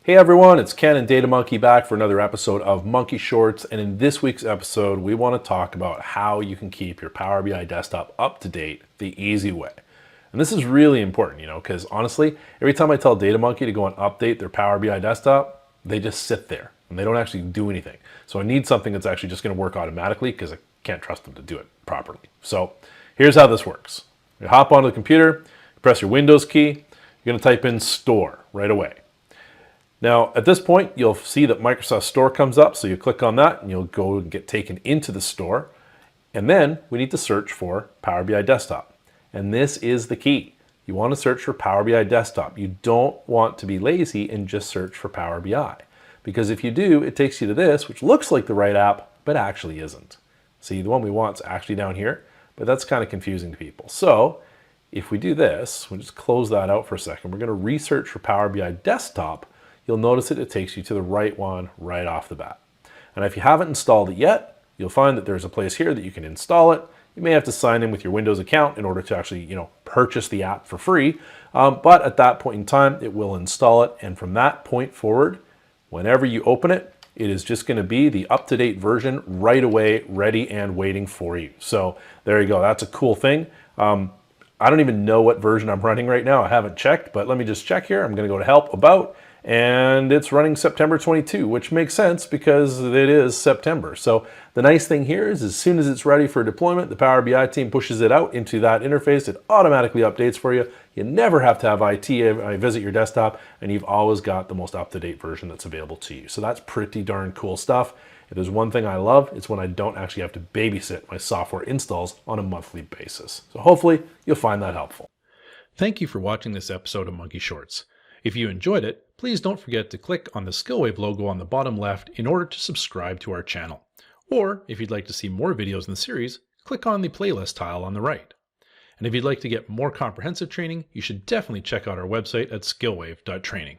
Hey everyone, it's Ken and Data Monkey back for another episode of Monkey Shorts, and in this week's episode we want to talk about how you can keep your Power BI desktop up to date the easy way. And this is really important, because honestly, every time I tell Data Monkey to go and update their Power BI desktop, they just sit there and they don't actually do anything. So I need something that's actually just going to work automatically because I can't trust them to do it properly. So here's how this works. You hop onto the computer, press your Windows key, you're going to type in store right away. Now, at this point, you'll see that Microsoft Store comes up, so you click on that and you'll go and get taken into the store. And then we need to search for Power BI Desktop. And this is the key. You want to search for Power BI Desktop. You don't want to be lazy and just search for Power BI. Because if you do, it takes you to this, which looks like the right app, but actually isn't. See, the one we want is actually down here, but that's kind of confusing to people. So if we do this, we'll just close that out for a second. We're going to research for Power BI Desktop. You'll notice that it takes you to the right one right off the bat. And if you haven't installed it yet, you'll find that there's a place here that you can install it. You may have to sign in with your Windows account in order to actually, purchase the app for free. But at that point in time, it will install it. And from that point forward, whenever you open it, it is just going to be the up-to-date version right away, ready and waiting for you. So there you go. That's a cool thing. I don't even know what version I'm running right now. I haven't checked, but let me just check here. I'm going to go to Help About. And it's running September 22, which makes sense because it is September. So the nice thing here is as soon as it's ready for deployment, the Power BI team pushes it out into that interface. It automatically updates for you. You never have to have IT visit your desktop, and you've always got the most up-to-date version that's available to you. So that's pretty darn cool stuff. If there's one thing I love, it's when I don't actually have to babysit my software installs on a monthly basis. So hopefully you'll find that helpful. Thank you for watching this episode of Monkey Shorts. If you enjoyed it, please don't forget to click on the Skillwave logo on the bottom left in order to subscribe to our channel. Or, if you'd like to see more videos in the series, click on the playlist tile on the right. And if you'd like to get more comprehensive training, you should definitely check out our website at skillwave.training.